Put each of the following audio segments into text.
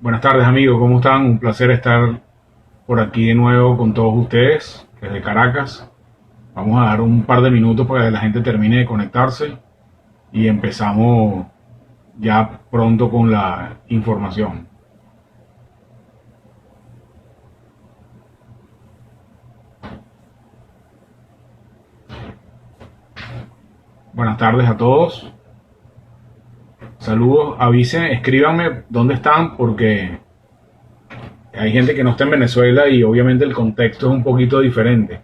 Buenas tardes amigos, ¿cómo están? Un placer estar por aquí de nuevo con todos ustedes desde Caracas. Vamos a dar un par de minutos para que la gente termine de conectarse y empezamos ya pronto con la información. Buenas tardes a todos. Saludos, avisen, escríbanme dónde están porque hay gente que no está en Venezuela y obviamente el contexto es un poquito diferente.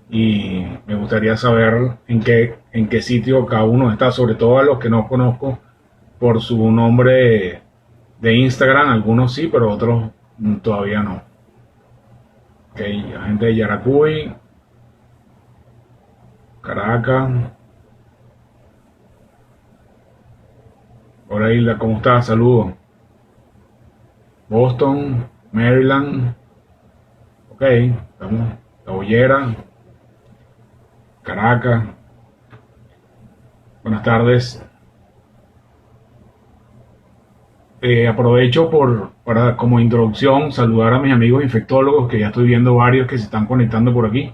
Y me gustaría saber en qué sitio cada uno está, sobre todo a los que no conozco por su nombre de Instagram, algunos sí, pero otros todavía no. Ok, la gente de Yaracuy, Caracas. Hola Hilda, ¿cómo estás? Saludos. Boston, Maryland. Ok, estamos. La Bollera, Caracas. Buenas tardes. Aprovecho para como introducción saludar a mis amigos infectólogos, que ya estoy viendo varios que se están conectando por aquí.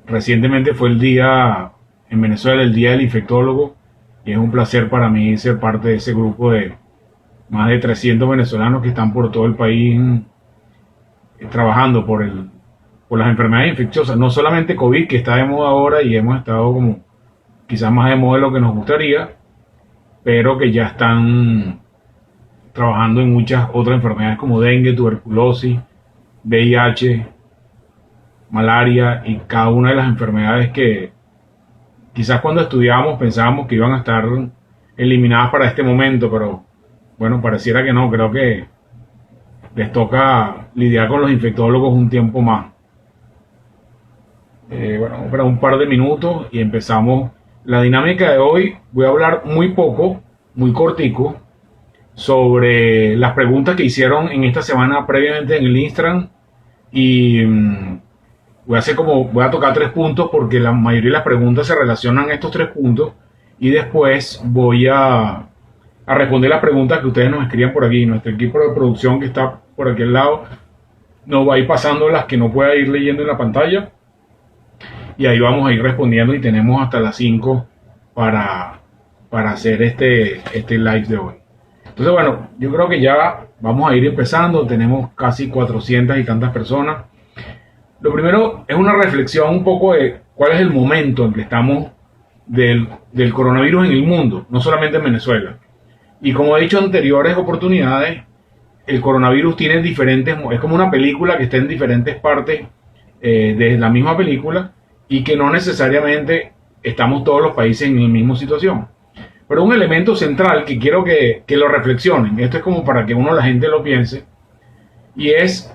Recientemente fue el día en Venezuela, el Día del Infectólogo, y es un placer para mí ser parte de ese grupo de más de 300 venezolanos que están por todo el país trabajando por las enfermedades infecciosas, no solamente COVID, que está de moda ahora y hemos estado como quizás más de moda de lo que nos gustaría, pero que ya están trabajando en muchas otras enfermedades como dengue, tuberculosis, VIH, malaria y cada una de las enfermedades que quizás cuando estudiábamos pensábamos que iban a estar eliminadas para este momento, pero bueno, pareciera que no, creo que les toca lidiar con los infectólogos un tiempo más. Bueno, para un par de minutos y empezamos la dinámica de hoy. Voy a hablar muy poco, muy cortico, sobre las preguntas que hicieron en esta semana previamente en el Instagram y voy a tocar 3 puntos porque la mayoría de las preguntas se relacionan a estos 3 puntos y después voy a responder las preguntas que ustedes nos escriban por aquí. Nuestro equipo de producción que está por aquel lado nos va a ir pasando las que no pueda ir leyendo en la pantalla y ahí vamos a ir respondiendo y tenemos hasta las 5 para hacer este live de hoy. Entonces bueno, yo creo que ya vamos a ir empezando, tenemos casi 400 y tantas personas. Lo primero es una reflexión un poco de cuál es el momento en que estamos del coronavirus en el mundo, no solamente en Venezuela. Y como he dicho en anteriores oportunidades, el coronavirus tiene diferentes, es como una película que está en diferentes partes de la misma película y que no necesariamente estamos todos los países en la misma situación. Pero un elemento central que quiero que lo reflexionen, esto es como para que la gente lo piense, y es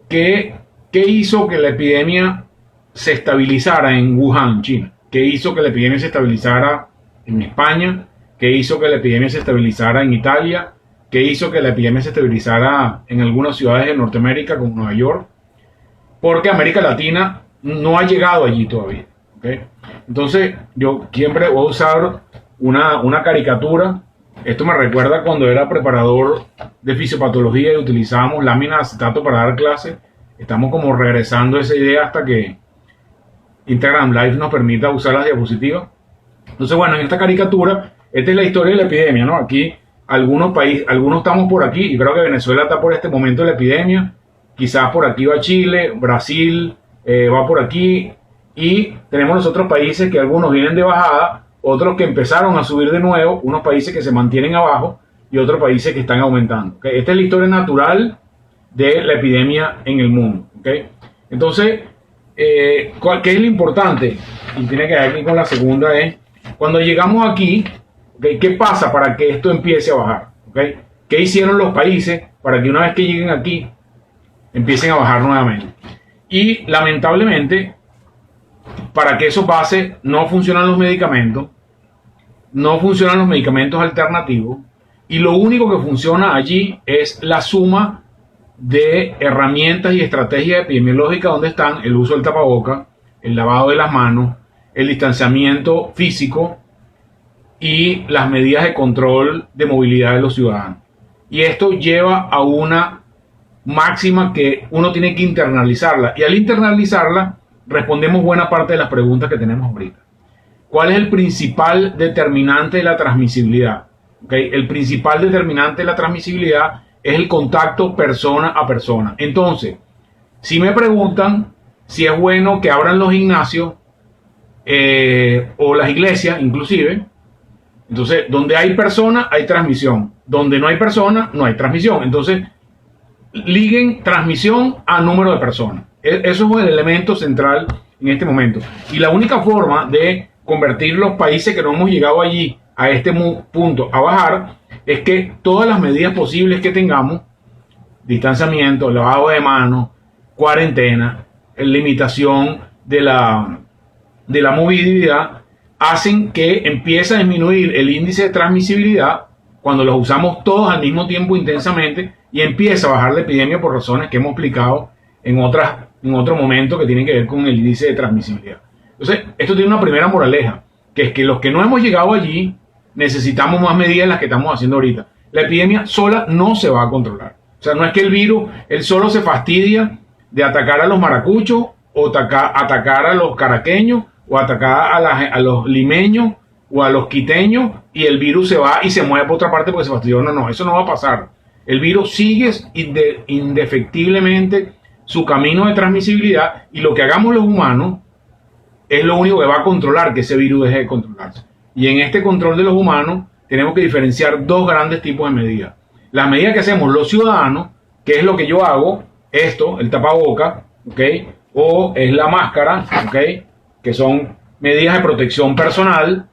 que ¿qué hizo que la epidemia se estabilizara en Wuhan, China? ¿Qué hizo que la epidemia se estabilizara en España? ¿Qué hizo que la epidemia se estabilizara en Italia? ¿Qué hizo que la epidemia se estabilizara en algunas ciudades de Norteamérica como Nueva York? Porque América Latina no ha llegado allí todavía. ¿Okay? Entonces yo siempre voy a usar una caricatura. Esto me recuerda cuando era preparador de fisiopatología y utilizábamos láminas de acetato para dar clases. Estamos como regresando a esa idea hasta que Instagram Live nos permita usar las diapositivas. Entonces, bueno, en esta caricatura, esta es la historia de la epidemia, ¿no? Aquí algunos estamos por aquí, y creo que Venezuela está por este momento de la epidemia. Quizás por aquí va Chile, Brasil va por aquí, y tenemos los otros países que algunos vienen de bajada, otros que empezaron a subir de nuevo, unos países que se mantienen abajo y otros países que están aumentando. ¿Okay? Esta es la historia natural de la epidemia en el mundo. ¿Okay? Entonces, ¿qué es lo importante? Y tiene que ver aquí con la segunda, es cuando llegamos aquí, ¿okay? ¿Qué pasa para que esto empiece a bajar? ¿Okay? ¿Qué hicieron los países para que una vez que lleguen aquí empiecen a bajar nuevamente? Y lamentablemente, para que eso pase, no funcionan los medicamentos no funcionan los medicamentos alternativos y lo único que funciona allí es la suma de herramientas y estrategias epidemiológicas donde están el uso del tapaboca, el lavado de las manos, el distanciamiento físico y las medidas de control de movilidad de los ciudadanos. Y esto lleva a una máxima que uno tiene que internalizarla. Y al internalizarla, respondemos buena parte de las preguntas que tenemos ahorita. ¿Cuál es el principal determinante de la transmisibilidad? ¿Okay? El principal determinante de la transmisibilidad es el contacto persona a persona. Entonces, si me preguntan si es bueno que abran los gimnasios o las iglesias, inclusive, entonces, donde hay personas, hay transmisión. Donde no hay personas, no hay transmisión. Entonces, liguen transmisión a número de personas. Eso es el elemento central en este momento. Y la única forma de convertir los países que no hemos llegado allí a este punto a bajar es que todas las medidas posibles que tengamos, distanciamiento, lavado de manos, cuarentena, limitación de la movilidad, hacen que empiece a disminuir el índice de transmisibilidad cuando los usamos todos al mismo tiempo intensamente y empieza a bajar la epidemia por razones que hemos explicado en otro momento que tienen que ver con el índice de transmisibilidad. Entonces, esto tiene una primera moraleja, que es que los que no hemos llegado allí necesitamos más medidas de las que estamos haciendo ahorita. La epidemia sola no se va a controlar. O sea, no es que el virus, él solo se fastidia de atacar a los maracuchos o atacar a los caraqueños o atacar a los limeños o a los quiteños y el virus se va y se mueve por otra parte porque se fastidió. No, eso no va a pasar. El virus sigue indefectiblemente su camino de transmisibilidad y lo que hagamos los humanos es lo único que va a controlar que ese virus deje de controlarse. Y en este control de los humanos tenemos que diferenciar dos grandes tipos de medidas. Las medidas que hacemos los ciudadanos, que es lo que yo hago, esto, el tapaboca, ¿ok? O es la máscara, ¿ok? Que son medidas de protección personal,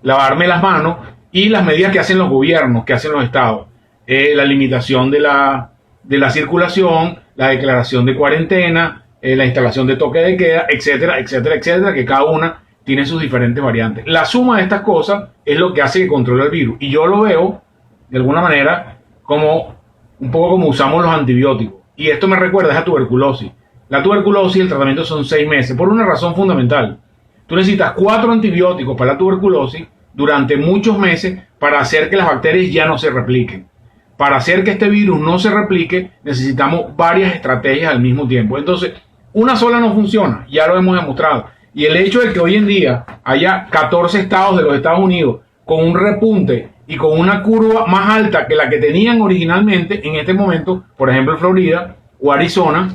lavarme las manos, y las medidas que hacen los gobiernos, que hacen los estados. La limitación de la circulación, la declaración de cuarentena, la instalación de toque de queda, etcétera, etcétera, etcétera, que cada una tiene sus diferentes variantes. La suma de estas cosas es lo que hace que controle el virus. Y yo lo veo, de alguna manera, como un poco como usamos los antibióticos. Y esto me recuerda a la tuberculosis. La tuberculosis, el tratamiento son 6 meses, por una razón fundamental. Tú necesitas 4 antibióticos para la tuberculosis durante muchos meses para hacer que las bacterias ya no se repliquen. Para hacer que este virus no se replique, necesitamos varias estrategias al mismo tiempo. Entonces, una sola no funciona, ya lo hemos demostrado. Y el hecho de que hoy en día haya 14 estados de los Estados Unidos con un repunte y con una curva más alta que la que tenían originalmente en este momento, por ejemplo Florida o Arizona,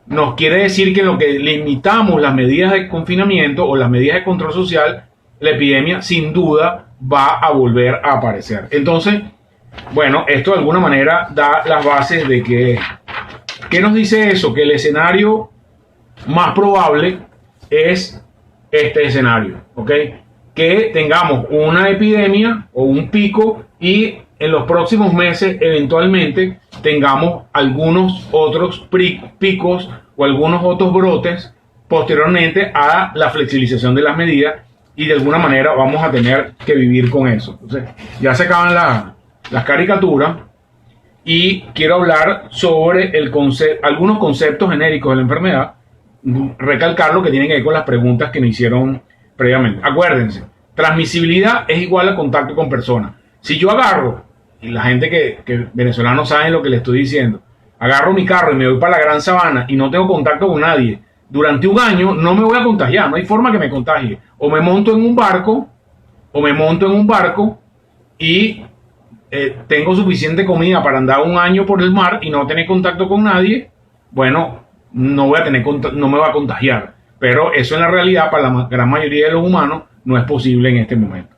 nos quiere decir que en lo que limitamos las medidas de confinamiento o las medidas de control social, la epidemia sin duda va a volver a aparecer. Entonces, bueno, esto de alguna manera da las bases de que, ¿qué nos dice eso? Que el escenario más probable es este escenario, ¿ok? Que tengamos una epidemia o un pico y en los próximos meses eventualmente tengamos algunos otros picos o algunos otros brotes posteriormente a la flexibilización de las medidas y de alguna manera vamos a tener que vivir con eso. Entonces, ya se acaban las caricaturas y quiero hablar sobre algunos conceptos genéricos de la enfermedad, recalcar lo que tienen que ver con las preguntas que me hicieron previamente. Acuérdense, transmisibilidad es igual a contacto con personas. Si yo agarro, y la gente que venezolanos saben lo que les estoy diciendo, agarro mi carro y me voy para la Gran Sabana y no tengo contacto con nadie, durante un año no me voy a contagiar, no hay forma que me contagie. O me monto en un barco y tengo suficiente comida para andar un año por el mar y no tener contacto con nadie, bueno, no me va a contagiar. Pero eso en la realidad para la gran mayoría de los humanos no es posible en este momento.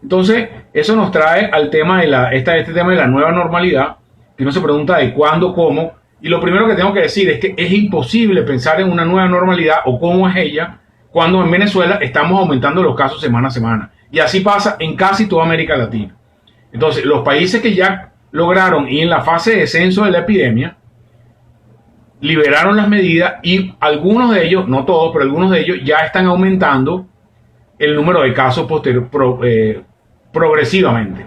Entonces, eso nos trae al tema de este tema de la nueva normalidad, que uno se pregunta de cuándo, cómo, y lo primero que tengo que decir es que es imposible pensar en una nueva normalidad o cómo es ella cuando en Venezuela estamos aumentando los casos semana a semana. Y así pasa en casi toda América Latina. Entonces, los países que ya lograron ir en la fase de descenso de la epidemia, liberaron las medidas y algunos de ellos, no todos, pero algunos de ellos ya están aumentando el número de casos progresivamente.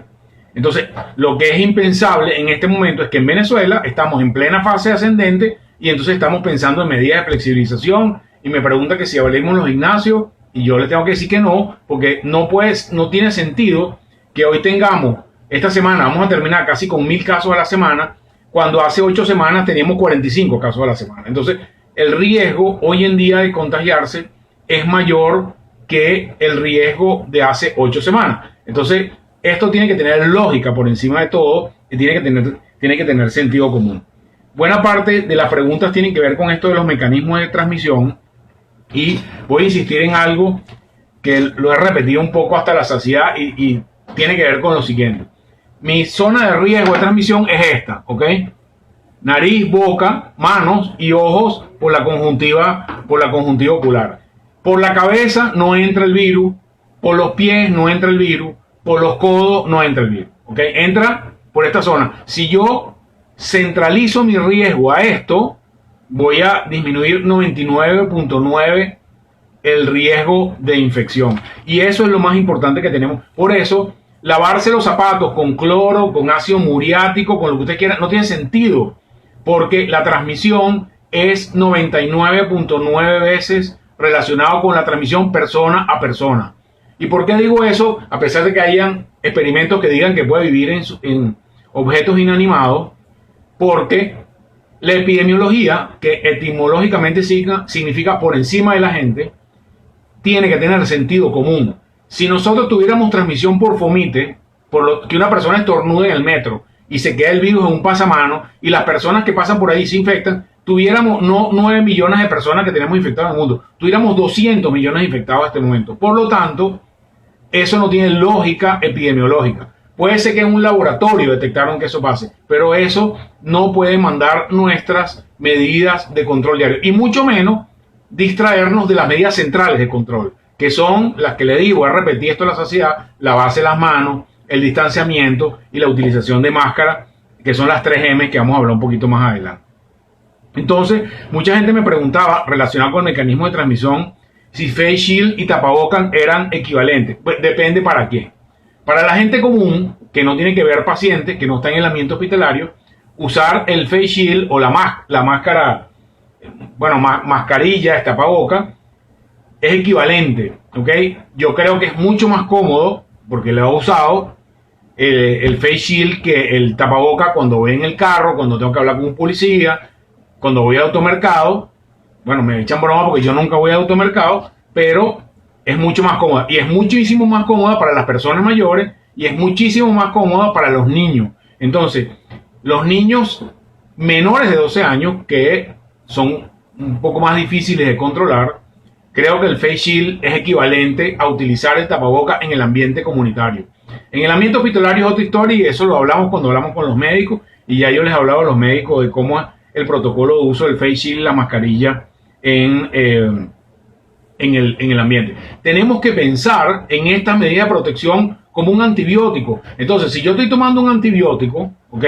Entonces, lo que es impensable en este momento es que en Venezuela estamos en plena fase ascendente y entonces estamos pensando en medidas de flexibilización y me pregunta que si abrimos los gimnasios y yo le tengo que decir que no, porque no tiene sentido que hoy tengamos, esta semana vamos a terminar casi con 1000 casos a la semana, cuando hace 8 semanas teníamos 45 casos a la semana. Entonces, el riesgo hoy en día de contagiarse es mayor que el riesgo de hace 8 semanas. Entonces, esto tiene que tener lógica por encima de todo y tiene que tener sentido común. Buena parte de las preguntas tienen que ver con esto de los mecanismos de transmisión y voy a insistir en algo que lo he repetido un poco hasta la saciedad y tiene que ver con lo siguiente. Mi zona de riesgo de transmisión es esta, ¿ok? Nariz, boca, manos y ojos por la conjuntiva ocular. Por la cabeza no entra el virus, por los pies no entra el virus, por los codos no entra el virus, ¿ok? Entra por esta zona. Si yo centralizo mi riesgo a esto, voy a disminuir 99.9 el riesgo de infección. Y eso es lo más importante que tenemos. Por eso, lavarse los zapatos con cloro, con ácido muriático, con lo que usted quiera, no tiene sentido. Porque la transmisión es 99.9 veces relacionado con la transmisión persona a persona. ¿Y por qué digo eso? A pesar de que hayan experimentos que digan que puede vivir en objetos inanimados, porque la epidemiología, que etimológicamente significa por encima de la gente, tiene que tener sentido común. Si nosotros tuviéramos transmisión por fomite, por lo que una persona estornude en el metro y se queda el virus en un pasamano y las personas que pasan por ahí se infectan, tuviéramos no 9 millones de personas que tenemos infectadas en el mundo, tuviéramos 200 millones de infectados en este momento. Por lo tanto, eso no tiene lógica epidemiológica. Puede ser que en un laboratorio detectaron que eso pase, pero eso no puede mandar nuestras medidas de control diario y mucho menos distraernos de las medidas centrales de control, que son las que le digo, voy a repetir esto a la saciedad: lavarse las manos, el distanciamiento y la utilización de máscara, que son las 3 M que vamos a hablar un poquito más adelante. Entonces, mucha gente me preguntaba, relacionado con el mecanismo de transmisión, si face shield y tapabocas eran equivalentes. Pues depende para qué. Para la gente común, que no tiene que ver pacientes, que no está en el ambiente hospitalario, usar el face shield o la máscara, bueno, mascarilla, tapaboca, es equivalente, ¿ok? Yo creo que es mucho más cómodo, porque lo he usado, el face shield que el tapaboca cuando voy en el carro, cuando tengo que hablar con un policía, cuando voy al automercado. Bueno, me echan broma porque yo nunca voy al automercado, pero es mucho más cómoda. Y es muchísimo más cómoda para las personas mayores y es muchísimo más cómoda para los niños. Entonces, los niños menores de 12 años, que son un poco más difíciles de controlar, creo que el face shield es equivalente a utilizar el tapaboca en el ambiente comunitario. En el ambiente hospitalario es otra historia y eso lo hablamos cuando hablamos con los médicos, y ya yo les hablaba a los médicos de cómo es el protocolo de uso del face shield, la mascarilla en el ambiente. Tenemos que pensar en esta medida de protección como un antibiótico. Entonces, si yo estoy tomando un antibiótico, ¿ok?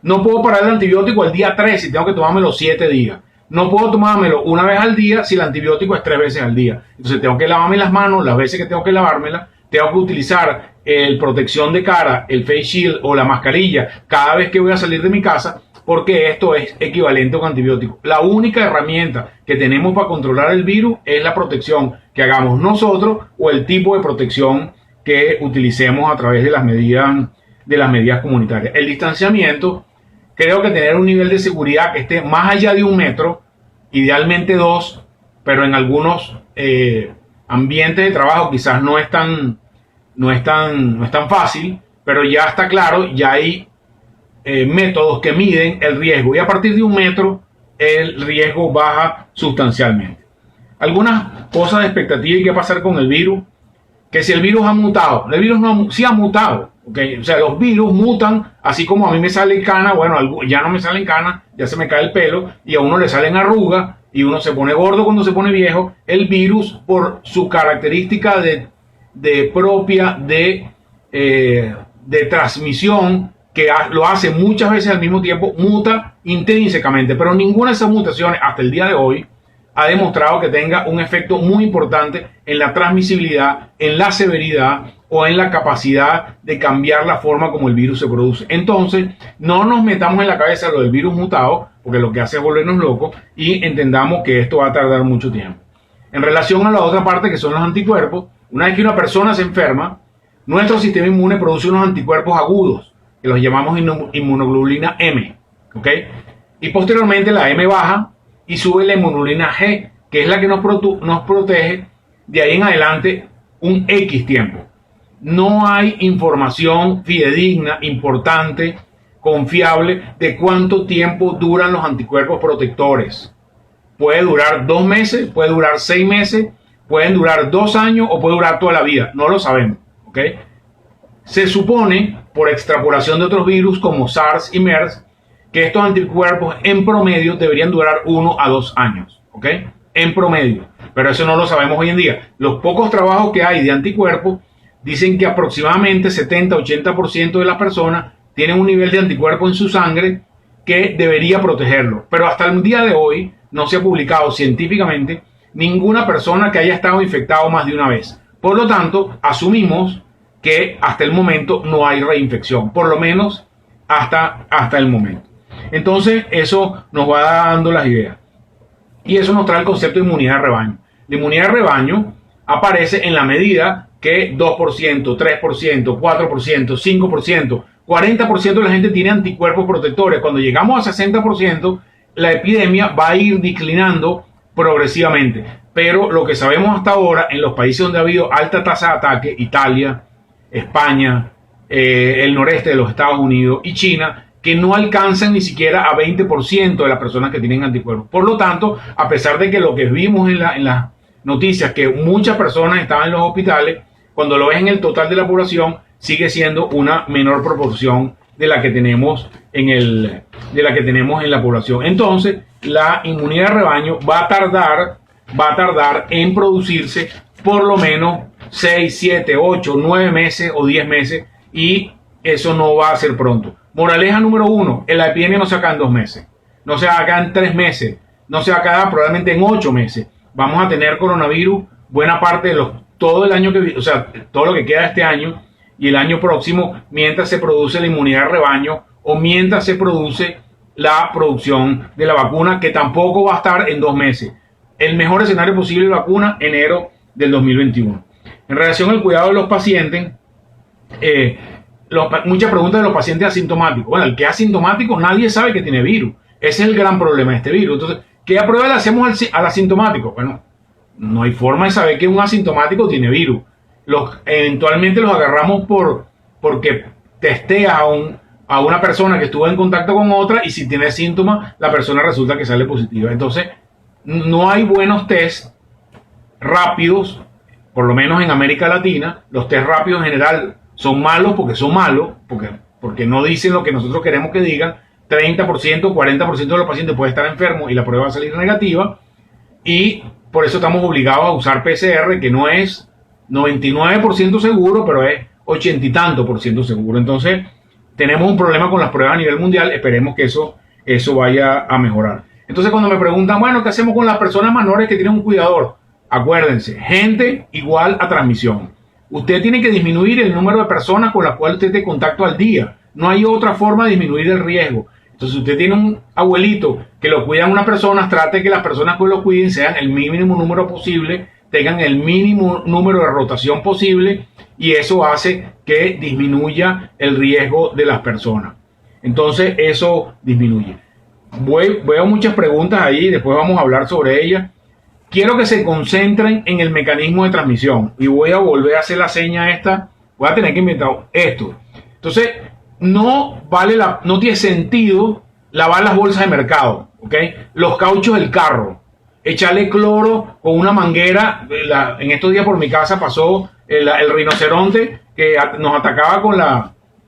No puedo parar el antibiótico al día 3 si tengo que tomármelo 7 días. No puedo tomármelo una vez al día si el antibiótico es 3 veces al día. Entonces tengo que lavarme las manos las veces que tengo que lavármelas. Tengo que utilizar el protección de cara, el face shield o la mascarilla cada vez que voy a salir de mi casa, porque esto es equivalente a un antibiótico. La única herramienta que tenemos para controlar el virus es la protección que hagamos nosotros o el tipo de protección que utilicemos a través de las medidas comunitarias. El distanciamiento, creo que tener un nivel de seguridad que esté más allá de 1 metro, idealmente 2, pero en algunos ambientes de trabajo quizás no es tan fácil, pero ya está claro, ya hay métodos que miden el riesgo y a partir de 1 metro el riesgo baja sustancialmente. Algunas cosas de expectativa y qué pasar con el virus, que si el virus ha mutado, el virus sí ha mutado, ¿okay? O sea, los virus mutan, así como a mí me salen canas, bueno, ya no me salen canas, ya se me cae el pelo y a uno le salen arrugas y uno se pone gordo cuando se pone viejo. El virus, por su característica propia de transmisión, que lo hace muchas veces al mismo tiempo, muta intrínsecamente, pero ninguna de esas mutaciones hasta el día de hoy ha demostrado que tenga un efecto muy importante en la transmisibilidad, en la severidad o en la capacidad de cambiar la forma como el virus se produce. Entonces, no nos metamos en la cabeza lo del virus mutado, porque lo que hace es volvernos locos, y entendamos que esto va a tardar mucho tiempo. En relación a la otra parte, que son los anticuerpos, una vez que una persona se enferma, nuestro sistema inmune produce unos anticuerpos agudos, que los llamamos inmunoglobulina M, ¿ok? Y posteriormente la M baja y sube la inmunoglobulina G, que es la que nos protege de ahí en adelante un X tiempo. No hay información fidedigna, importante, confiable de cuánto tiempo duran los anticuerpos protectores. Puede durar 2 meses, puede durar 6 meses, pueden durar 2 años o puede durar toda la vida. No lo sabemos, ¿ok? Se supone, por extrapolación de otros virus como SARS y MERS, que estos anticuerpos en promedio deberían durar 1 a 2 años, ¿ok? En promedio. Pero eso no lo sabemos hoy en día. Los pocos trabajos que hay de anticuerpos dicen que aproximadamente 70-80% de las personas tienen un nivel de anticuerpos en su sangre que debería protegerlo. Pero hasta el día de hoy no se ha publicado científicamente ninguna persona que haya estado infectado más de una vez. Por lo tanto, asumimos que hasta el momento no hay reinfección, por lo menos hasta el momento. Entonces, eso nos va dando las ideas. Y eso nos trae el concepto de inmunidad de rebaño. La inmunidad de rebaño aparece en la medida que 2%, 3%, 4%, 5%, 40% de la gente tiene anticuerpos protectores. Cuando llegamos a 60%, la epidemia va a ir declinando progresivamente. Pero lo que sabemos hasta ahora, en los países donde ha habido alta tasa de ataque, Italia, España, el noreste de los Estados Unidos y China, que no alcanzan ni siquiera a 20% de las personas que tienen anticuerpos. Por lo tanto, a pesar de que lo que vimos en las noticias, que muchas personas estaban en los hospitales, cuando lo ves en el total de la población, sigue siendo una menor proporción de la que tenemos en la población. Entonces, la inmunidad de rebaño va a tardar en producirse por lo menos 6, 7, 8, 9 meses o 10 meses, y eso no va a ser pronto. Moraleja número 1, la epidemia no se acaba en 2 meses, no se acaba en 3 meses, no se acaba probablemente en 8 meses. Vamos a tener coronavirus buena parte de todo el año todo lo que queda de este año y el año próximo, mientras se produce la inmunidad de rebaño o mientras se produce la producción de la vacuna, que tampoco va a estar en 2 meses. El mejor escenario posible de vacuna, enero del 2021. En relación al cuidado de los pacientes, muchas preguntas de los pacientes asintomáticos. Bueno, el que es asintomático nadie sabe que tiene virus. Ese es el gran problema de este virus. Entonces, ¿qué prueba le hacemos al asintomático? Bueno, no hay forma de saber que un asintomático tiene virus. Eventualmente los agarramos porque testeas a una persona que estuvo en contacto con otra, y si tiene síntomas, la persona resulta que sale positiva. Entonces, no hay buenos test rápidos, por lo menos en América Latina. Los test rápidos en general son malos, porque no dicen lo que nosotros queremos que digan. 30%, 40% de los pacientes puede estar enfermos y la prueba va a salir negativa, y por eso estamos obligados a usar PCR, que no es 99% seguro, pero es 80 y tanto por ciento seguro. Entonces, tenemos un problema con las pruebas a nivel mundial. Esperemos que eso vaya a mejorar. Entonces, cuando me preguntan, bueno, ¿qué hacemos con las personas menores que tienen un cuidador? Acuérdense, gente igual a transmisión. Usted tiene que disminuir el número de personas con las cuales usted esté en contacto al día. No hay otra forma de disminuir el riesgo. Entonces, si usted tiene un abuelito que lo cuidan una persona, trate que las personas que lo cuiden sean el mínimo número posible, tengan el mínimo número de rotación posible, y eso hace que disminuya el riesgo de las personas. Entonces, eso disminuye. Veo muchas preguntas ahí, después vamos a hablar sobre ellas. Quiero que se concentren en el mecanismo de transmisión, y voy a volver a hacer la seña esta. Voy a tener que inventar esto. Entonces, no tiene sentido lavar las bolsas de mercado, ¿ok? Los cauchos del carro, echarle cloro con una manguera. En estos días por mi casa pasó el rinoceronte que nos atacaba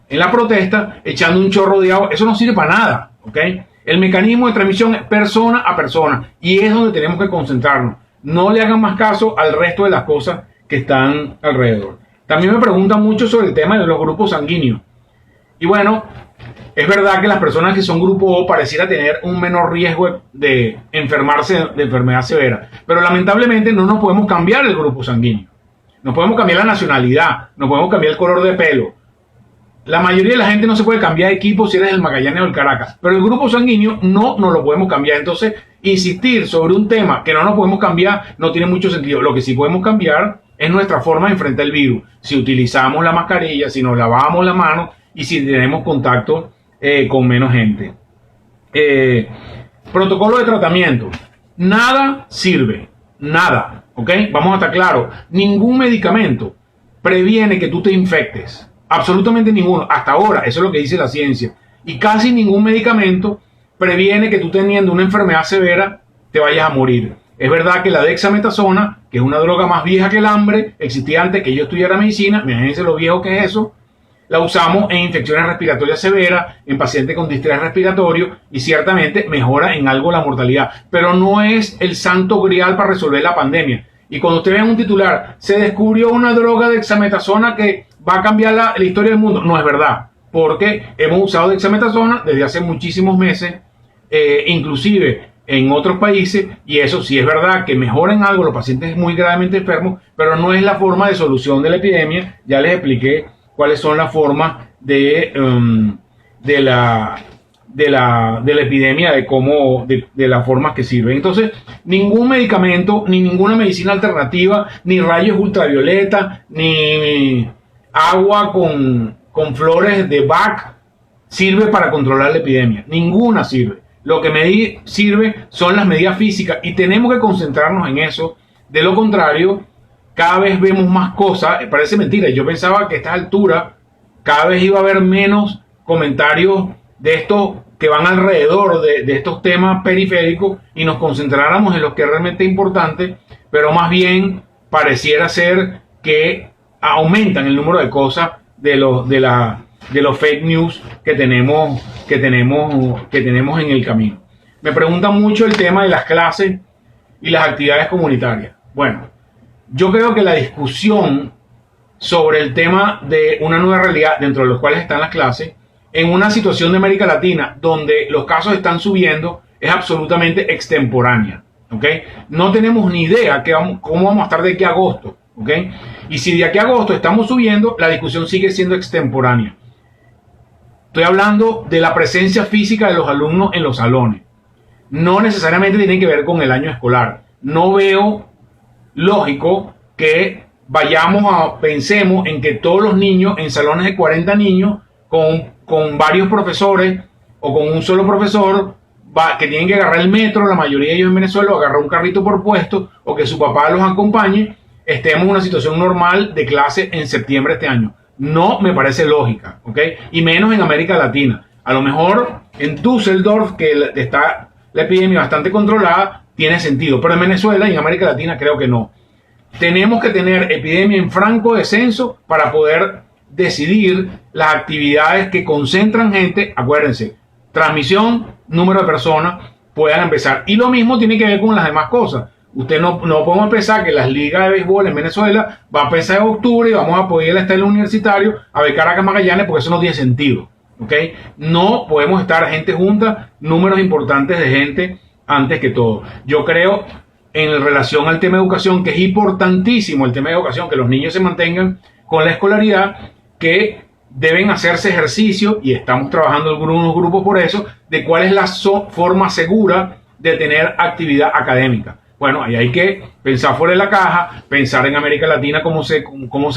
en la protesta, echando un chorro de agua. Eso no sirve para nada, ¿ok? El mecanismo de transmisión es persona a persona, y es donde tenemos que concentrarnos. No le hagan más caso al resto de las cosas que están alrededor. También me preguntan mucho sobre el tema de los grupos sanguíneos. Y bueno, Es verdad que las personas que son grupo O pareciera tener un menor riesgo de enfermarse de enfermedad severa, pero lamentablemente no nos podemos cambiar el grupo sanguíneo, no podemos cambiar la nacionalidad, no podemos cambiar el color de pelo. La mayoría de la gente no se puede cambiar de equipo si eres el Magallanes o el Caracas, pero el grupo sanguíneo no nos lo podemos cambiar. Entonces, insistir sobre un tema que no nos podemos cambiar no tiene mucho sentido. Lo que sí podemos cambiar es nuestra forma de enfrentar el virus. Si utilizamos la mascarilla, si nos lavamos la mano y si tenemos contacto con menos gente. Protocolo de tratamiento. Nada sirve. Nada. ¿Ok? Vamos a estar claros. Ningún medicamento previene que tú te infectes. Absolutamente ninguno. Hasta ahora. Eso es lo que dice la ciencia. Y casi ningún medicamento previene que tú teniendo una enfermedad severa te vayas a morir. Es verdad que la dexametasona, que es una droga más vieja que el hambre, existía antes que yo estudiara medicina, imagínense lo viejo que es eso, la usamos en infecciones respiratorias severas, en pacientes con distrés respiratorio y ciertamente mejora en algo la mortalidad, pero no es el santo grial para resolver la pandemia. Y cuando usted ve un titular, se descubrió una droga dexametasona que va a cambiar la historia del mundo, no es verdad, porque hemos usado dexametasona desde hace muchísimos meses, inclusive en otros países, y eso sí es verdad que mejora en algo los pacientes muy gravemente enfermos, pero no es la forma de solución de la epidemia. Ya les expliqué cuáles son las formas de la epidemia, de las formas que sirven. Entonces, ningún medicamento, ni ninguna medicina alternativa, ni rayos ultravioleta, ni agua con flores de Bach sirve para controlar la epidemia. Ninguna sirve. Lo que sirve son las medidas físicas y tenemos que concentrarnos en eso. De lo contrario, cada vez vemos más cosas. Parece mentira. Yo pensaba que a esta altura cada vez iba a haber menos comentarios de estos que van alrededor de estos temas periféricos y nos concentráramos en los que es realmente importante, pero más bien pareciera ser que aumentan el número de cosas de los fake news que tenemos en el camino. Me preguntan mucho el tema de las clases y las actividades comunitarias. Bueno, yo creo que la discusión sobre el tema de una nueva realidad dentro de los cuales están las clases, en una situación de América Latina donde los casos están subiendo, es absolutamente extemporánea. ¿Okay? No tenemos ni idea cómo vamos a estar de aquí a agosto. ¿Okay? Y si de aquí a agosto estamos subiendo, la discusión sigue siendo extemporánea. Estoy hablando de la presencia física de los alumnos en los salones. No necesariamente tiene que ver con el año escolar. No veo lógico que pensemos en que todos los niños en salones de 40 niños con varios profesores o con un solo profesor que tienen que agarrar el metro, la mayoría de ellos en Venezuela, o agarrar un carrito por puesto, o que su papá los acompañe, estemos en una situación normal de clase en septiembre de este año. No me parece lógica, ¿ok? Y menos en América Latina. A lo mejor en Düsseldorf, que está la epidemia bastante controlada, tiene sentido, pero en Venezuela y en América Latina creo que no. Tenemos que tener epidemia en franco descenso para poder decidir las actividades que concentran gente. Acuérdense, transmisión, número de personas puedan empezar. Y lo mismo tiene que ver con las demás cosas. Usted no podemos pensar que las ligas de béisbol en Venezuela va a empezar en octubre y vamos a poder estar en el universitario a ver Caracas Magallanes, porque eso no tiene sentido. ¿Okay? No podemos estar gente junta, números importantes de gente antes que todo. Yo creo en relación al tema de educación, que es importantísimo el tema de educación, que los niños se mantengan con la escolaridad, que deben hacerse ejercicio, y estamos trabajando algunos grupos por eso, de cuál es la forma segura de tener actividad académica. Bueno, ahí hay que pensar fuera de la caja, pensar en América Latina cómo se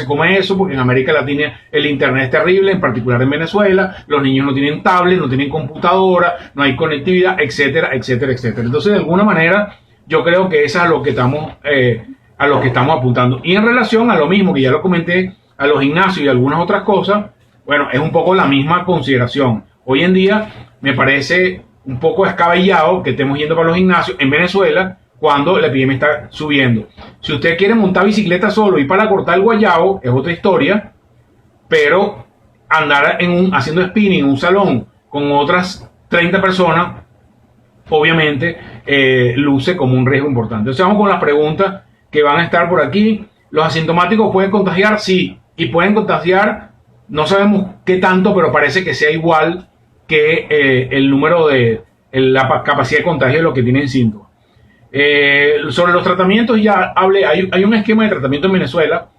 come eso, porque en América Latina el internet es terrible, en particular en Venezuela, los niños no tienen tablet, no tienen computadora, no hay conectividad, etcétera, etcétera, etcétera. Entonces, de alguna manera, yo creo que eso es a lo que estamos apuntando. Y en relación a lo mismo, que ya lo comenté, a los gimnasios y algunas otras cosas, bueno, es un poco la misma consideración. Hoy en día me parece un poco descabellado que estemos yendo para los gimnasios en Venezuela cuando la epidemia está subiendo. Si usted quiere montar bicicleta solo y para cortar el guayabo, es otra historia, pero andar haciendo spinning en un salón con otras 30 personas, obviamente luce como un riesgo importante. Entonces vamos con las preguntas que van a estar por aquí. ¿Los asintomáticos pueden contagiar? Sí, y pueden contagiar, no sabemos qué tanto, pero parece que sea igual que el número de la capacidad de contagio de los que tienen síntomas. Sobre los tratamientos ya hablé, hay un esquema de tratamiento en Venezuela,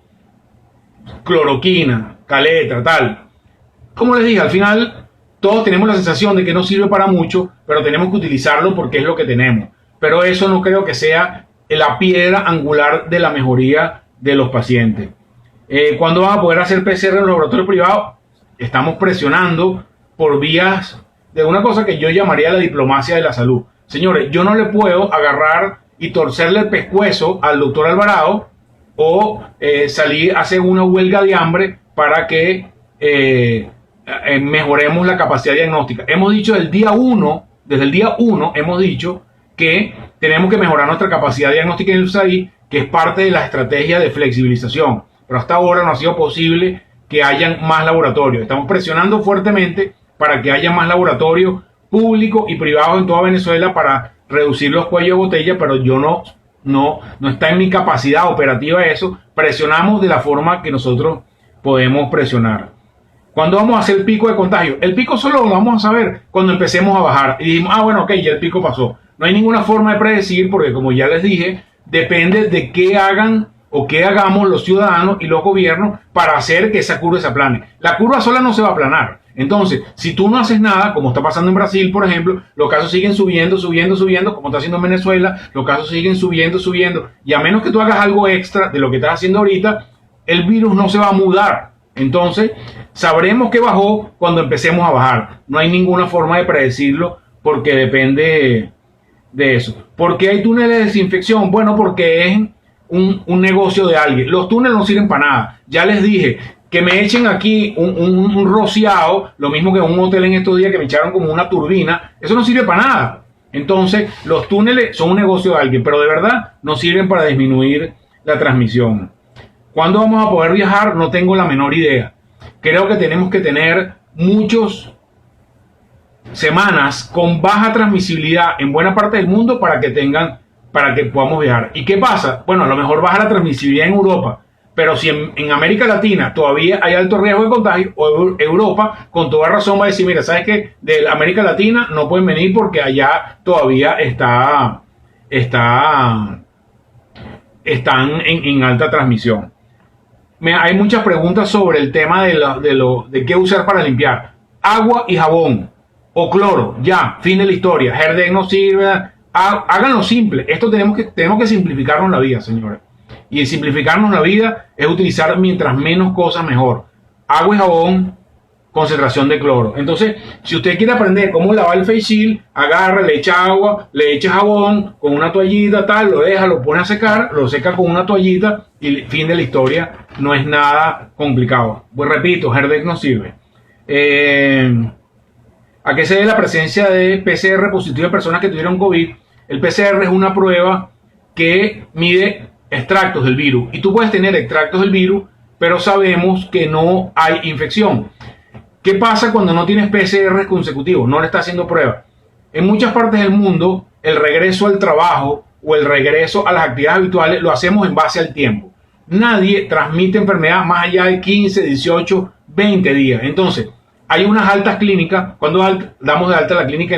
cloroquina, caletra, tal. Como les dije, al final todos tenemos la sensación de que no sirve para mucho, pero tenemos que utilizarlo porque es lo que tenemos. Pero eso no creo que sea la piedra angular de la mejoría de los pacientes. ¿Cuándo van a poder hacer PCR en los laboratorios privados? Estamos presionando por vías de una cosa que yo llamaría la diplomacia de la salud. Señores, yo no le puedo agarrar y torcerle el pescuezo al doctor Alvarado o salir a hacer una huelga de hambre para que mejoremos la capacidad diagnóstica. Hemos dicho desde el día 1 hemos dicho que tenemos que mejorar nuestra capacidad diagnóstica en el USAID, que es parte de la estrategia de flexibilización. Pero hasta ahora no ha sido posible que hayan más laboratorios. Estamos presionando fuertemente para que haya más laboratorios públicos y privados en toda Venezuela para reducir los cuellos de botella, pero yo no está en mi capacidad operativa eso. Presionamos de la forma que nosotros podemos presionar. ¿Cuándo vamos a hacer el pico de contagio? El pico solo lo vamos a saber cuando empecemos a bajar. Y dijimos, bueno, ok, ya el pico pasó. No hay ninguna forma de predecir porque, como ya les dije, depende de qué hagan o qué hagamos los ciudadanos y los gobiernos para hacer que esa curva se aplane. La curva sola no se va a aplanar. Entonces, si tú no haces nada, como está pasando en Brasil, por ejemplo, los casos siguen subiendo, como está haciendo en Venezuela, los casos siguen subiendo, y a menos que tú hagas algo extra de lo que estás haciendo ahorita, el virus no se va a mudar. Entonces, sabremos que bajó cuando empecemos a bajar. No hay ninguna forma de predecirlo porque depende de eso. ¿Por qué hay túneles de desinfección? Bueno, porque es un negocio de alguien. Los túneles no sirven para nada. Ya les dije, que me echen aquí un rociado, lo mismo que en un hotel en estos días que me echaron como una turbina, eso no sirve para nada. Entonces, los túneles son un negocio de alguien, pero de verdad no sirven para disminuir la transmisión. ¿Cuándo vamos a poder viajar? No tengo la menor idea. Creo que tenemos que tener muchas semanas con baja transmisibilidad en buena parte del mundo para que podamos viajar. ¿Y qué pasa? Bueno, a lo mejor baja la transmisibilidad en Europa, pero si en América Latina todavía hay alto riesgo de contagio, o Europa con toda razón va a decir, mira, ¿sabes qué? De América Latina no pueden venir porque allá todavía están en alta transmisión. Hay muchas preguntas sobre el tema de qué usar para limpiar. Agua y jabón o cloro, ya, fin de la historia. Herdec no sirve, háganlo simple. Esto tenemos que simplificarnos la vida, señores. Y simplificarnos la vida es utilizar mientras menos cosas mejor. Agua y jabón, concentración de cloro. Entonces, si usted quiere aprender cómo lavar el face shield, agarra, le echa agua, le echa jabón con una toallita, tal, lo deja, lo pone a secar, lo seca con una toallita y fin de la historia. No es nada complicado. Pues repito, Herdec no sirve. ¿A qué se debe la presencia de PCR positivo de personas que tuvieron COVID? El PCR es una prueba que mide extractos del virus. Y tú puedes tener extractos del virus, pero sabemos que no hay infección. ¿Qué pasa cuando no tienes PCR consecutivos? No le estás haciendo prueba. En muchas partes del mundo, el regreso al trabajo o el regreso a las actividades habituales lo hacemos en base al tiempo. Nadie transmite enfermedad más allá de 15, 18, 20 días. Entonces, hay unas altas clínicas. Cuando damos de alta la clínica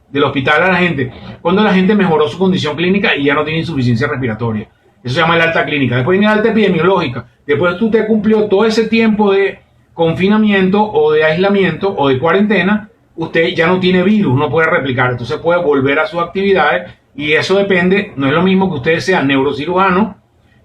del hospital a la gente, cuando la gente mejoró su condición clínica y ya no tiene insuficiencia respiratoria. Eso se llama el alta clínica. Después viene la alta epidemiológica. Después tú te cumplió todo ese tiempo de confinamiento o de aislamiento o de cuarentena, usted ya no tiene virus, no puede replicar. Entonces puede volver a sus actividades y eso depende. No es lo mismo que usted sea neurocirujano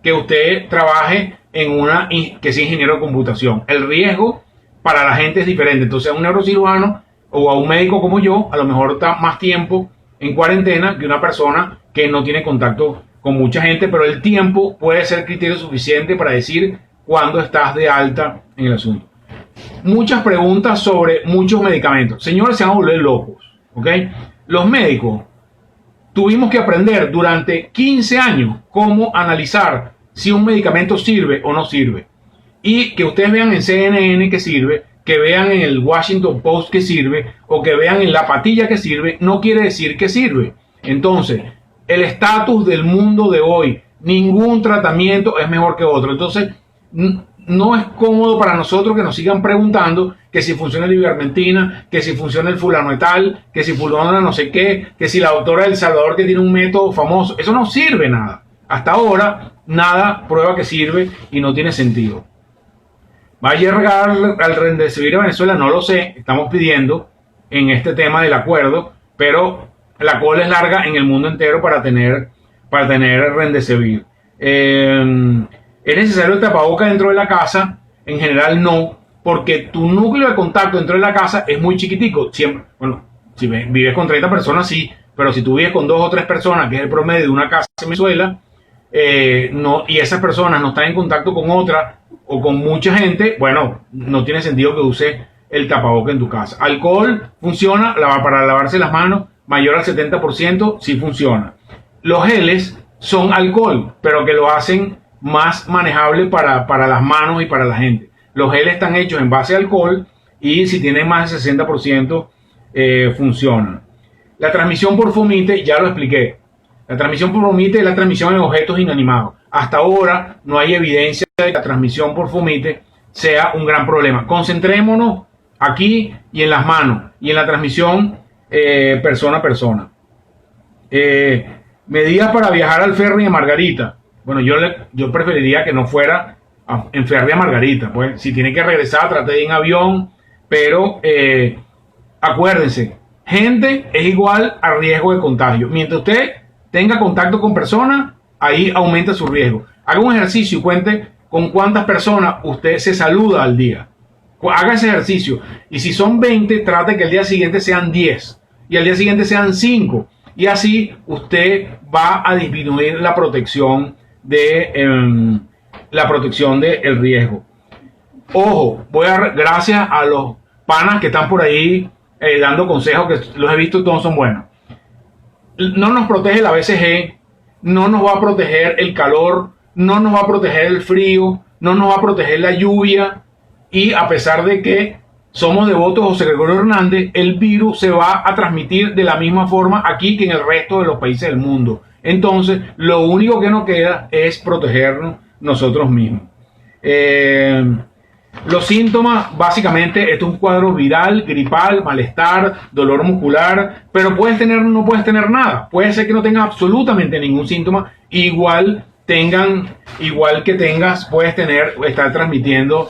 que usted trabaje que sea ingeniero de computación. El riesgo para la gente es diferente. Entonces a un neurocirujano o a un médico como yo, a lo mejor está más tiempo en cuarentena que una persona que no tiene contacto con mucha gente, pero el tiempo puede ser criterio suficiente para decir cuándo estás de alta en el asunto. Muchas preguntas sobre muchos medicamentos. Señores, se van a volver locos, ¿ok? Los médicos tuvimos que aprender durante 15 años cómo analizar si un medicamento sirve o no sirve. Y que ustedes vean en CNN que sirve, que vean en el Washington Post que sirve, o que vean en la patilla que sirve, no quiere decir que sirve. Entonces, el estatus del mundo de hoy, ningún tratamiento es mejor que otro. Entonces, no es cómodo para nosotros que nos sigan preguntando que si funciona el ivermectina, que si funciona el fulano de tal, que si fulano no sé qué, que si la doctora del Salvador que tiene un método famoso. Eso no sirve nada. Hasta ahora, nada prueba que sirve y no tiene sentido. ¿Va a llegar al Remdesivir a Venezuela? No lo sé. Estamos pidiendo en este tema del acuerdo, pero la cola es larga en el mundo entero para tener Remdesivir. ¿Es necesario el tapaboca dentro de la casa? En general no, porque tu núcleo de contacto dentro de la casa es muy chiquitico. Siempre, bueno, si vives con 30 personas, sí, pero si tú vives con 2 o 3 personas, que es el promedio de una casa en Venezuela, no, y esas personas no están en contacto con otra o con mucha gente, bueno, no tiene sentido que uses el tapaboca en tu casa. Alcohol funciona para lavarse las manos, mayor al 70%, sí funciona. Los geles son alcohol, pero que lo hacen más manejable para las manos y para la gente. Los geles están hechos en base a alcohol y si tienen más del 60% funcionan. La transmisión por fomite, ya lo expliqué. La transmisión por fomite es la transmisión en objetos inanimados. Hasta ahora no hay evidencia de que la transmisión por fomite sea un gran problema. Concentrémonos aquí y en las manos y en la transmisión persona a persona. Medidas para viajar al ferry de Margarita. Bueno, yo preferiría que no fuera en ferry a Margarita. Pues si tiene que regresar, trate de ir en avión. Pero acuérdense, gente es igual a riesgo de contagio. Mientras usted tenga contacto con personas, ahí aumenta su riesgo. Haga un ejercicio y cuente con cuántas personas usted se saluda al día. Haga ese ejercicio. Y si son 20, trate que el día siguiente sean 10. Y al día siguiente sean 5. Y así usted va a disminuir la protección del riesgo. Ojo, gracias a los panas que están por ahí dando consejos, que los he visto, todos son buenos. No nos protege la BCG, no nos va a proteger el calor, no nos va a proteger el frío, no nos va a proteger la lluvia, y a pesar de que somos devotos de José Gregorio Hernández, el virus se va a transmitir de la misma forma aquí que en el resto de los países del mundo. Entonces, lo único que nos queda es protegernos nosotros mismos. Los síntomas, básicamente, esto es un cuadro viral, gripal, malestar, dolor muscular, pero no puedes tener nada. Puede ser que no tengas absolutamente ningún síntoma, igual que tengas, puedes estar transmitiendo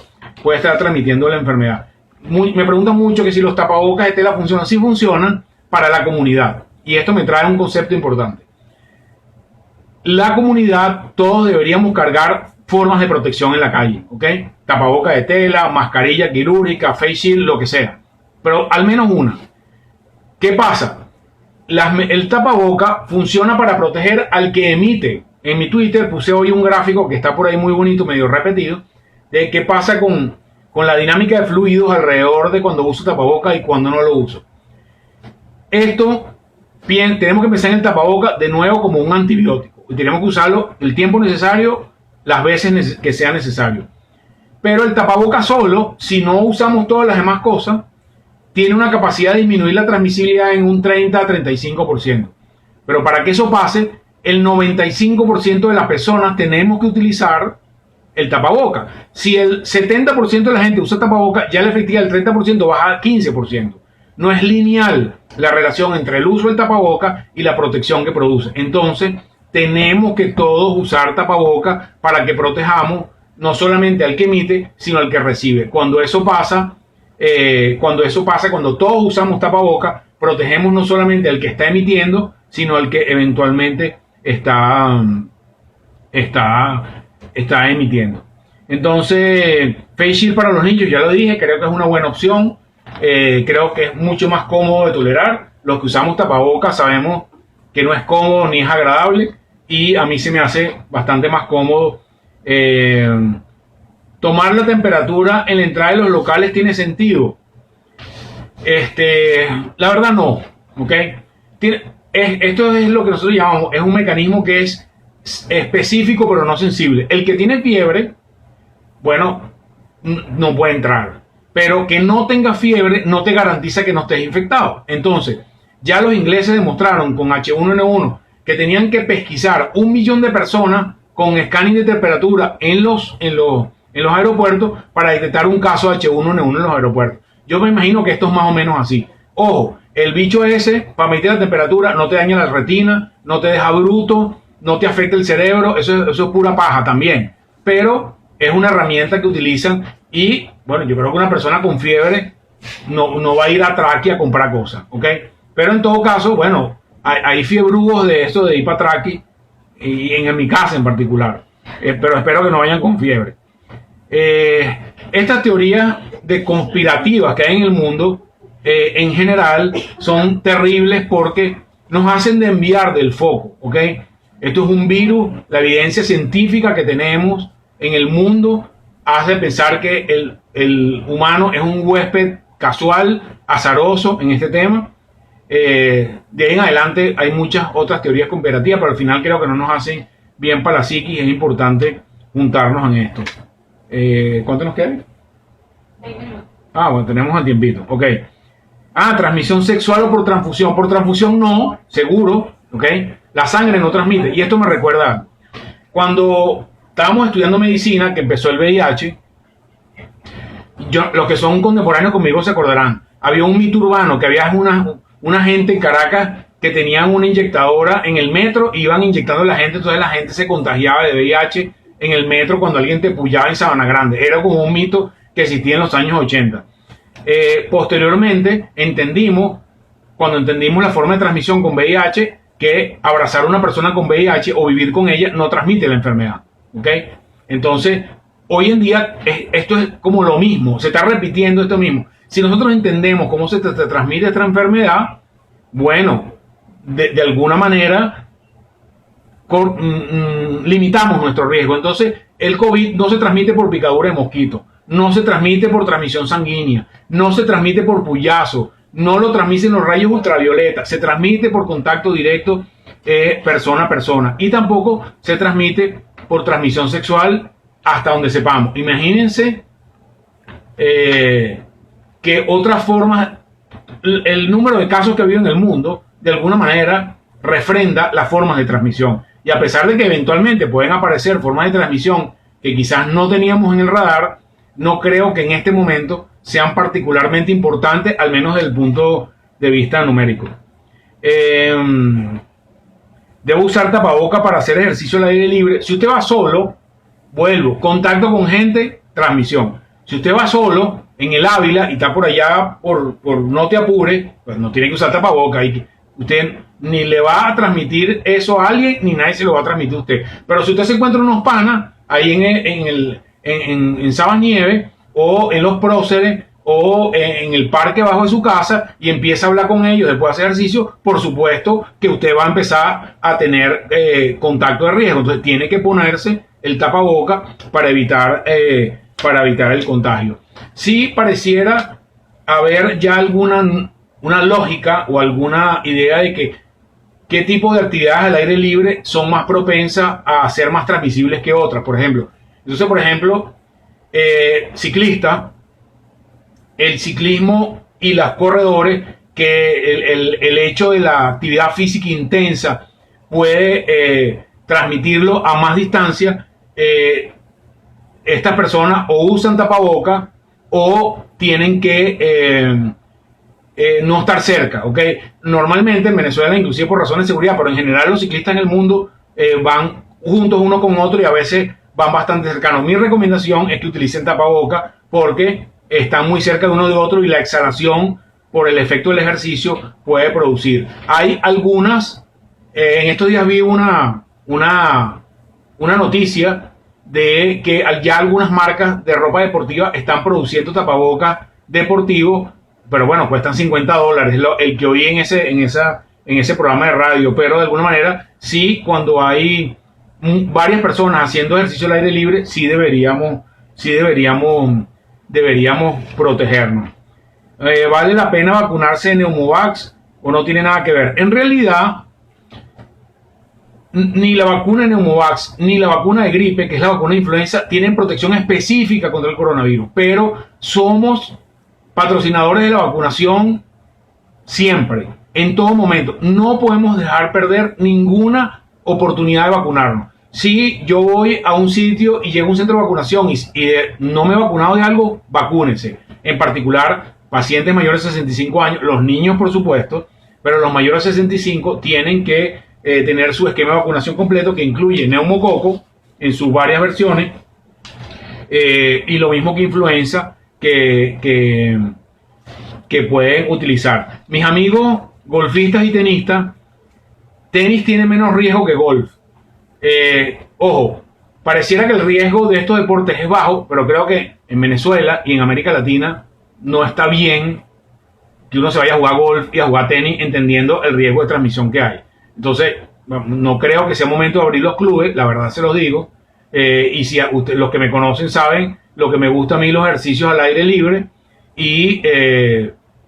la enfermedad. Me preguntan mucho que si los tapabocas de tela funcionan. Sí funcionan para la comunidad. Y esto me trae un concepto importante. La comunidad, todos deberíamos cargar formas de protección en la calle, ¿ok? Tapaboca de tela, mascarilla quirúrgica, face shield, lo que sea. Pero al menos una. ¿Qué pasa? El tapaboca funciona para proteger al que emite. En mi Twitter puse hoy un gráfico que está por ahí muy bonito, medio repetido, de qué pasa con la dinámica de fluidos alrededor de cuando uso tapaboca y cuando no lo uso. Esto, bien, tenemos que pensar en el tapaboca de nuevo como un antibiótico. Y tenemos que usarlo el tiempo necesario, las veces que sea necesario. Pero el tapaboca solo, si no usamos todas las demás cosas, tiene una capacidad de disminuir la transmisibilidad en un 30 a 35%. Pero para que eso pase, el 95% de las personas tenemos que utilizar el tapaboca. Si el 70% de la gente usa tapaboca, ya la efectividad del 30% baja al 15%. No es lineal la relación entre el uso del tapaboca y la protección que produce. Entonces, tenemos que todos usar tapaboca para que protejamos no solamente al que emite, sino al que recibe. Cuando todos usamos tapaboca, protegemos no solamente al que está emitiendo, sino al que eventualmente está emitiendo. Entonces, face shield para los niños, ya lo dije, creo que es una buena opción. Creo que es mucho más cómodo de tolerar. Los que usamos tapabocas sabemos que no es cómodo ni es agradable, y a mí se me hace bastante más cómodo. Tomar la temperatura en la entrada de los locales tiene sentido. La verdad no, ¿ok? Esto es lo que nosotros llamamos, es un mecanismo que es específico pero no sensible. El que tiene fiebre, bueno, no puede entrar, pero que no tenga fiebre no te garantiza que no estés infectado. Entonces, ya los ingleses demostraron con H1N1 que tenían que pesquisar 1 millón de personas con escáner de temperatura en en los aeropuertos para detectar un caso de H1N1 en los aeropuertos. Yo me imagino que esto es más o menos así. Ojo, el bicho ese, para medir la temperatura, no te daña la retina, no te deja bruto, no te afecta el cerebro, eso es pura paja también. Pero es una herramienta que utilizan y, bueno, yo creo que una persona con fiebre no va a ir a Traqui a comprar cosas, ¿ok? Pero en todo caso, bueno, hay fiebrugos de esto de ir para Traqui, y en mi casa en particular. Pero espero que no vayan con fiebre. Estas teorías de conspirativas que hay en el mundo, en general, son terribles porque nos hacen desviar del foco, ¿ok? Esto es un virus, la evidencia científica que tenemos en el mundo hace pensar que el humano es un huésped casual, azaroso en este tema. De ahí en adelante hay muchas otras teorías conspirativas, pero al final creo que no nos hacen bien para la psiquis. Es importante juntarnos en esto. ¿Cuánto nos queda? 20 minutos. Bueno, tenemos el tiempito. Ok. Transmisión sexual o por transfusión. Por transfusión no, seguro. Ok. La sangre no transmite. Y esto me recuerda cuando estábamos estudiando medicina, que empezó el VIH. Los que son contemporáneos conmigo se acordarán. Había un mito urbano que había una gente en Caracas que tenían una inyectadora en el metro, iban inyectando a la gente, entonces la gente se contagiaba de VIH en el metro cuando alguien te pullaba en Sabana Grande. Era como un mito que existía en los años 80. Posteriormente cuando entendimos la forma de transmisión con VIH, que abrazar a una persona con VIH o vivir con ella no transmite la enfermedad. ¿Ok? Entonces, hoy en día esto es como lo mismo, se está repitiendo esto mismo. Si nosotros entendemos cómo se transmite esta enfermedad, bueno, de alguna manera limitamos nuestro riesgo. Entonces, el COVID no se transmite por picadura de mosquito, no se transmite por transmisión sanguínea, no se transmite por puyazo, no lo transmiten los rayos ultravioleta, se transmite por contacto directo persona a persona y tampoco se transmite por transmisión sexual hasta donde sepamos. Imagínense que otras formas, el número de casos que ha habido en el mundo, de alguna manera refrenda las formas de transmisión. Y a pesar de que eventualmente pueden aparecer formas de transmisión que quizás no teníamos en el radar, no creo que en este momento sean particularmente importantes, al menos desde el punto de vista numérico. Debo usar tapaboca para hacer ejercicio al aire libre. Si usted va solo, contacto con gente, transmisión. Si usted va solo en el Ávila y está por allá por no te apure, pues no tiene que usar tapaboca. Usted ni le va a transmitir eso a alguien, ni nadie se lo va a transmitir a usted. Pero si usted se encuentra unos panas ahí en Sabanieve o en los próceres o en el parque abajo de su casa y empieza a hablar con ellos después de hacer ejercicio, por supuesto que usted va a empezar a tener contacto de riesgo. Entonces tiene que ponerse el tapaboca para evitar el contagio. Si pareciera haber ya una lógica o alguna idea de qué tipo de actividades al aire libre son más propensas a ser más transmisibles que otras, por ejemplo. Entonces, por ejemplo, ciclista, el ciclismo y los corredores, que el hecho de la actividad física intensa puede transmitirlo a más distancia. Estas personas o usan tapaboca o tienen que no estar cerca, ¿ok? Normalmente en Venezuela, inclusive por razones de seguridad, pero en general los ciclistas en el mundo van juntos uno con otro y a veces van bastante cercanos. Mi recomendación es que utilicen tapaboca porque están muy cerca de uno de otro y la exhalación por el efecto del ejercicio puede producir. Hay algunas, en estos días vi una noticia de que ya algunas marcas de ropa deportiva están produciendo tapabocas deportivos, pero bueno, cuestan $50, el que oí en ese programa de radio, pero de alguna manera sí, cuando hay varias personas haciendo ejercicio al aire libre, sí deberíamos protegernos. ¿Vale la pena vacunarse de Neumovax o no tiene nada que ver? En realidad, ni la vacuna de Neumovax ni la vacuna de gripe, que es la vacuna de influenza, tienen protección específica contra el coronavirus, pero somos patrocinadores de la vacunación siempre, en todo momento. No podemos dejar perder ninguna oportunidad de vacunarnos. Si yo voy a un sitio y llego a un centro de vacunación y no me he vacunado de algo, vacúnense. En particular, pacientes mayores de 65 años, los niños por supuesto, pero los mayores de 65 tienen que tener su esquema de vacunación completo que incluye neumococo en sus varias versiones y lo mismo que influenza que pueden utilizar. Mis amigos golfistas y tenistas, tenis tiene menos riesgo que golf. Ojo, pareciera que el riesgo de estos deportes es bajo, pero creo que en Venezuela y en América Latina no está bien que uno se vaya a jugar golf y a jugar tenis entendiendo el riesgo de transmisión que hay. Entonces, no creo que sea momento de abrir los clubes, la verdad se los digo. Y si los que me conocen saben lo que me gusta a mí los ejercicios al aire libre y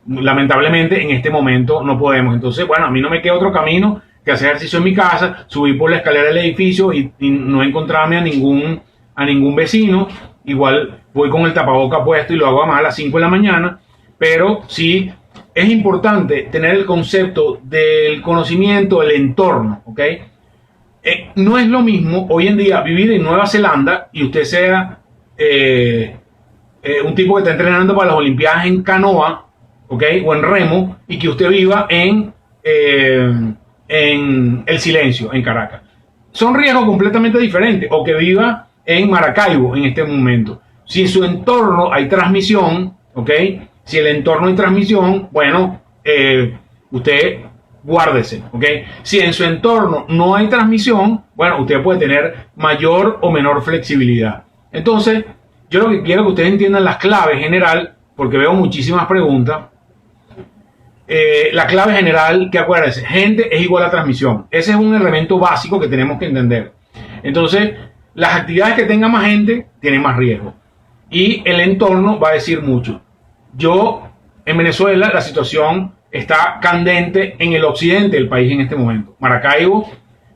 lamentablemente en este momento no podemos. Entonces, bueno, a mí no me queda otro camino que hacer ejercicio en mi casa, subir por la escalera del edificio y no encontrarme a ningún vecino. Igual voy con el tapaboca puesto y lo hago más a las 5 de la mañana, pero sí es importante tener el concepto del conocimiento del entorno, ¿ok? No es lo mismo hoy en día vivir en Nueva Zelanda y usted sea un tipo que está entrenando para las Olimpiadas en canoa, ¿ok? O en remo, y que usted viva en El Silencio, en Caracas. Son riesgos completamente diferentes. O que viva en Maracaibo en este momento. Si en su entorno hay transmisión, ¿ok? Si el entorno hay transmisión, bueno, usted guárdese, ¿ok? Si en su entorno no hay transmisión, bueno, usted puede tener mayor o menor flexibilidad. Entonces, yo lo que quiero que ustedes entiendan las claves general, porque veo muchísimas preguntas. La clave general, que acuérdense, gente es igual a transmisión. Ese es un elemento básico que tenemos que entender. Entonces, las actividades que tengan más gente tienen más riesgo. Y el entorno va a decir mucho. En Venezuela, la situación está candente en el occidente del país en este momento. Maracaibo,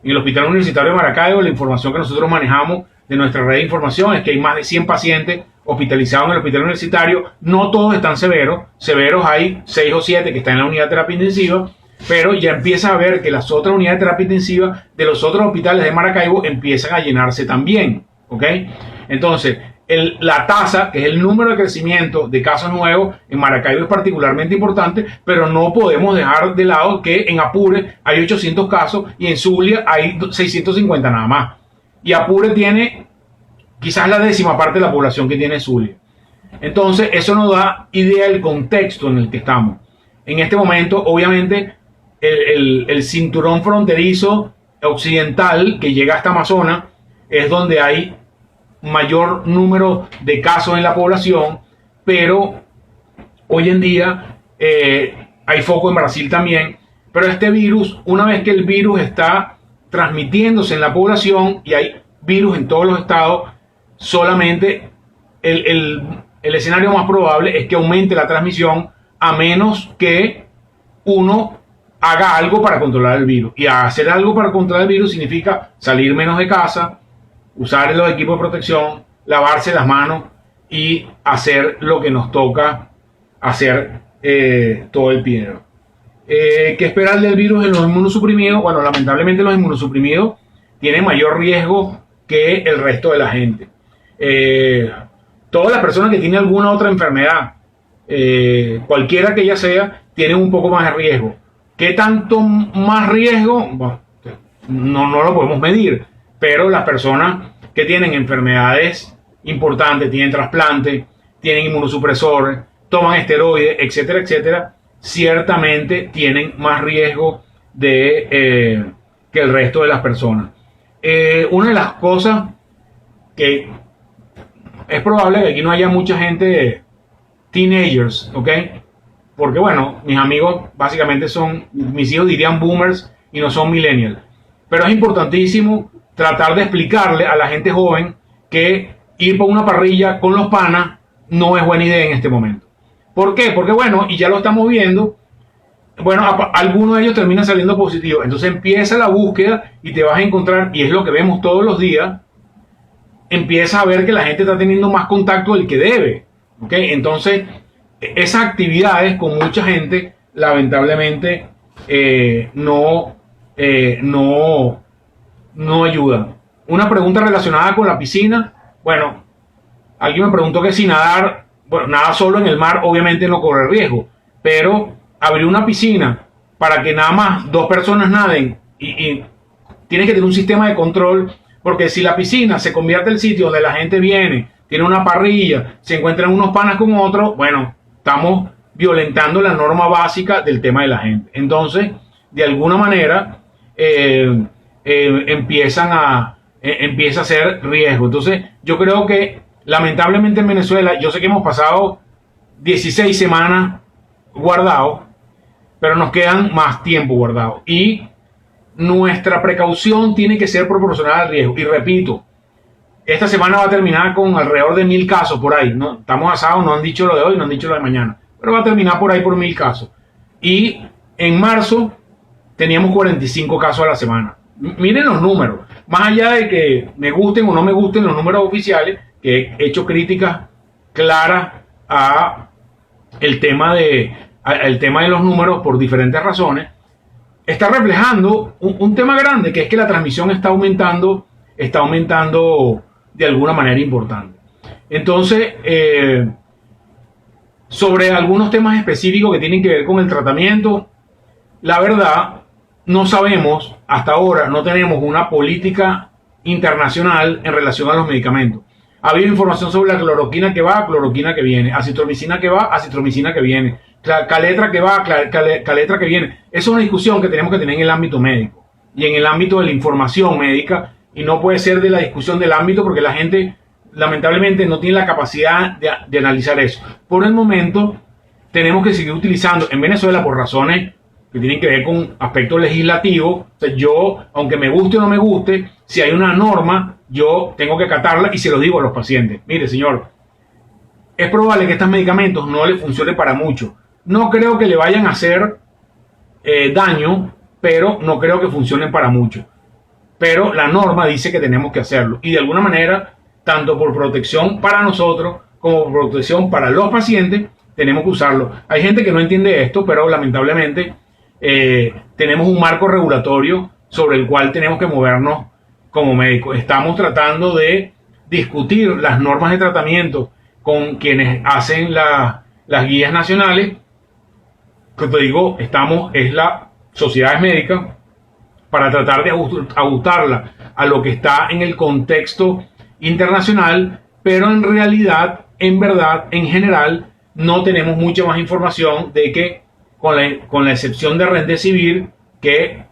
en el Hospital Universitario de Maracaibo, la información que nosotros manejamos de nuestra red de información es que hay más de 100 pacientes hospitalizados en el hospital universitario. No todos están severos. Severos hay 6 o 7 que están en la unidad de terapia intensiva, pero ya empieza a ver que las otras unidades de terapia intensiva de los otros hospitales de Maracaibo empiezan a llenarse también, ¿ok? Entonces, la tasa, que es el número de crecimiento de casos nuevos en Maracaibo, es particularmente importante, pero no podemos dejar de lado que en Apure hay 800 casos y en Zulia hay 650 nada más. Y Apure tiene quizás la 10ª parte de la población que tiene Zulia. Entonces, eso nos da idea del contexto en el que estamos. En este momento, obviamente, el cinturón fronterizo occidental que llega hasta Amazonas es donde hay mayor número de casos en la población, pero hoy en día hay foco en Brasil también. Pero este virus, una vez que el virus está transmitiéndose en la población y hay virus en todos los estados, solamente el escenario más probable es que aumente la transmisión, a menos que uno haga algo para controlar el virus. Y hacer algo para controlar el virus significa salir menos de casa, usar los equipos de protección, lavarse las manos y hacer lo que nos toca hacer todo el tiempo. ¿Qué esperar del virus en los inmunosuprimidos? Bueno, lamentablemente los inmunosuprimidos tienen mayor riesgo que el resto de la gente. Todas las personas que tienen alguna otra enfermedad, cualquiera que ella sea, tienen un poco más de riesgo. ¿Qué tanto más riesgo? Bueno, no lo podemos medir, pero las personas que tienen enfermedades importantes, tienen trasplante, tienen inmunosupresores, toman esteroides, etcétera, etcétera, ciertamente tienen más riesgo que el resto de las personas. Una de las cosas que es probable que aquí no haya mucha gente teenagers, ¿ok? Porque bueno, mis amigos básicamente mis hijos dirían boomers y no son millennials. Pero es importantísimo tratar de explicarle a la gente joven que ir por una parrilla con los panas no es buena idea en este momento. ¿Por qué? Porque bueno, y ya lo estamos viendo, bueno, algunos de ellos terminan saliendo positivos. Entonces empieza la búsqueda y te vas a encontrar, y es lo que vemos todos los días, empieza a ver que la gente está teniendo más contacto del que debe. ¿Ok? Entonces, esas actividades con mucha gente, lamentablemente, no ayudan. Una pregunta relacionada con la piscina. Bueno, alguien me preguntó que si nadar, bueno, nada solo en el mar obviamente no corre riesgo, pero abrir una piscina para que nada más dos personas naden y tienes que tener un sistema de control, porque si la piscina se convierte en el sitio donde la gente viene, tiene una parrilla, se encuentran unos panas con otros, bueno, estamos violentando la norma básica del tema de la gente. Entonces, de alguna manera, empieza a ser riesgo. Entonces, yo creo que lamentablemente en Venezuela, yo sé que hemos pasado 16 semanas guardados, pero nos quedan más tiempo guardados. Y nuestra precaución tiene que ser proporcional al riesgo. Y repito, esta semana va a terminar con alrededor de 1000 casos por ahí. ¿No? Estamos asados, no han dicho lo de hoy, no han dicho lo de mañana, pero va a terminar por ahí por 1000 casos. Y en marzo teníamos 45 casos a la semana. Miren los números. Más allá de que me gusten o no me gusten los números oficiales, que he hecho críticas claras a el tema de los números por diferentes razones, está reflejando un tema grande, que es que la transmisión está aumentando de alguna manera importante. Entonces, sobre algunos temas específicos que tienen que ver con el tratamiento, la verdad, no sabemos, hasta ahora no tenemos una política internacional en relación a los medicamentos. Ha habido información sobre la cloroquina que va, cloroquina que viene, acitromicina que va, acitromicina que viene, caletra que va, caletra que viene. Esa es una discusión que tenemos que tener en el ámbito médico y en el ámbito de la información médica, y no puede ser de la discusión del ámbito, porque la gente lamentablemente no tiene la capacidad de analizar eso. Por el momento tenemos que seguir utilizando en Venezuela, por razones que tienen que ver con aspectos legislativos. O sea, yo, aunque me guste o no me guste, si hay una norma, yo tengo que acatarla y se lo digo a los pacientes. Mire, señor, es probable que estos medicamentos no le funcionen para mucho. No creo que le vayan a hacer daño, pero no creo que funcionen para mucho. Pero la norma dice que tenemos que hacerlo. Y de alguna manera, tanto por protección para nosotros como por protección para los pacientes, tenemos que usarlo. Hay gente que no entiende esto, pero lamentablemente tenemos un marco regulatorio sobre el cual tenemos que movernos como médicos. Estamos tratando de discutir las normas de tratamiento con quienes hacen las guías nacionales. Que te digo, es la sociedad médica, para tratar de ajustarla a lo que está en el contexto internacional, pero en realidad, en verdad, en general, no tenemos mucha más información de que, con la excepción de Remdesivir, que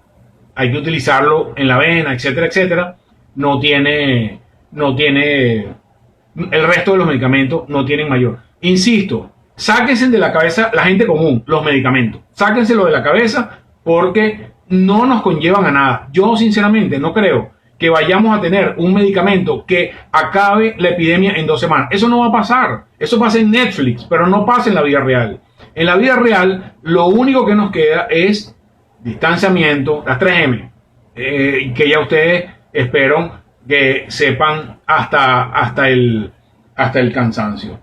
hay que utilizarlo en la vena, etcétera, etcétera, no tiene, el resto de los medicamentos no tienen mayor. Insisto, sáquense de la cabeza la gente común, los medicamentos, sáquenselo de la cabeza, porque no nos conllevan a nada. Yo sinceramente no creo que vayamos a tener un medicamento que acabe la epidemia en 2 semanas. Eso no va a pasar. Eso pasa en Netflix, pero no pasa en la vida real. En la vida real, lo único que nos queda es distanciamiento, las 3M, que ya ustedes espero que sepan hasta el cansancio.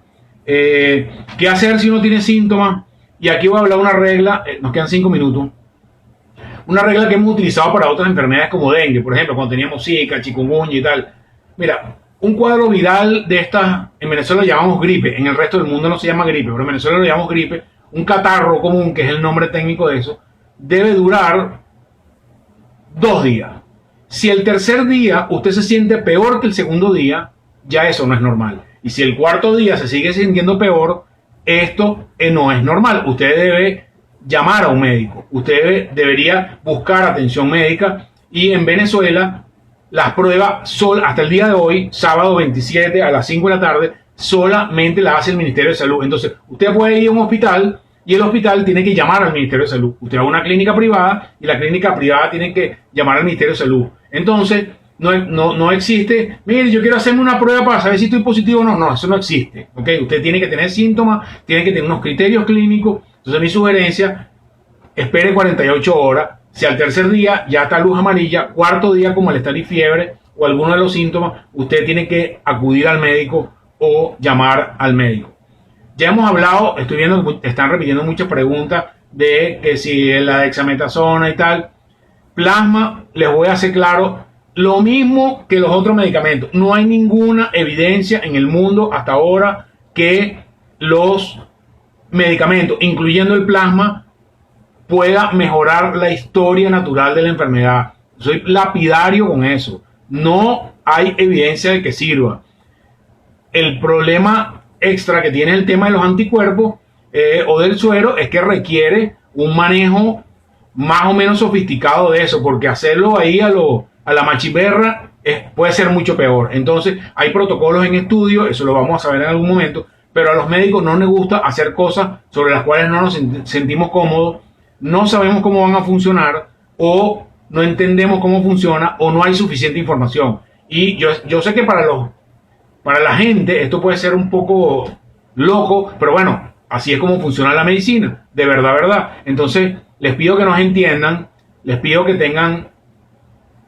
¿Qué hacer si uno tiene síntomas? Y aquí voy a hablar una regla, nos quedan 5 minutos. Una regla que hemos utilizado para otras enfermedades como dengue, por ejemplo, cuando teníamos zika, chikungunya y tal. Mira, un cuadro viral de estas, en Venezuela lo llamamos gripe, en el resto del mundo no se llama gripe, pero en Venezuela lo llamamos gripe, un catarro común, que es el nombre técnico de eso, debe durar 2 días. Si el tercer día usted se siente peor que el segundo día, ya eso no es normal. Y si el cuarto día se sigue sintiendo peor, esto no es normal. Usted debe llamar a un médico. Usted debería buscar atención médica. Y en Venezuela, las pruebas hasta el día de hoy, sábado 27 a las 5 de la tarde, solamente las hace el Ministerio de Salud. Entonces, usted puede ir a un hospital y el hospital tiene que llamar al Ministerio de Salud. Usted va a una clínica privada y la clínica privada tiene que llamar al Ministerio de Salud. Entonces, no existe, mire, yo quiero hacerme una prueba para saber si estoy positivo o no. No, eso no existe. ¿Okay? Usted tiene que tener síntomas, tiene que tener unos criterios clínicos. Entonces, mi sugerencia, espere 48 horas. Si al tercer día ya está luz amarilla, cuarto día con malestar y fiebre o alguno de los síntomas, usted tiene que acudir al médico o llamar al médico. Ya hemos hablado, estoy viendo que están repitiendo muchas preguntas de que si la dexametasona y tal. Plasma, les voy a hacer claro, lo mismo que los otros medicamentos. No hay ninguna evidencia en el mundo hasta ahora que los medicamentos, incluyendo el plasma, pueda mejorar la historia natural de la enfermedad. Soy lapidario con eso. No hay evidencia de que sirva. El problema extra que tiene el tema de los anticuerpos o del suero es que requiere un manejo más o menos sofisticado de eso, porque hacerlo ahí a la machiberra puede ser mucho peor. Entonces hay protocolos en estudio, eso lo vamos a saber en algún momento, pero a los médicos no les gusta hacer cosas sobre las cuales no nos sentimos cómodos, no sabemos cómo van a funcionar, o no entendemos cómo funciona, o no hay suficiente información. Y yo sé que para la gente esto puede ser un poco loco, pero bueno, así es como funciona la medicina, de verdad, verdad. Entonces, les pido que nos entiendan, les pido que tengan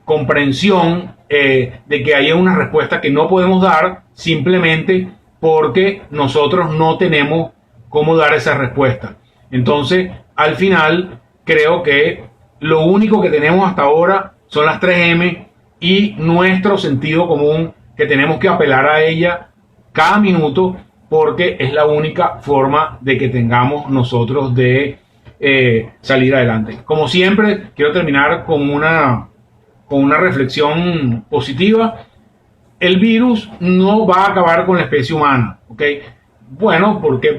comprensión de que hay una respuesta que no podemos dar simplemente porque nosotros no tenemos cómo dar esa respuesta. Entonces, al final, creo que lo único que tenemos hasta ahora son las 3M y nuestro sentido común, que tenemos que apelar a ella cada minuto, porque es la única forma de que tengamos nosotros de salir adelante. Como siempre, quiero terminar con una reflexión positiva. El virus no va a acabar con la especie humana, ¿ok? Bueno, ¿por qué?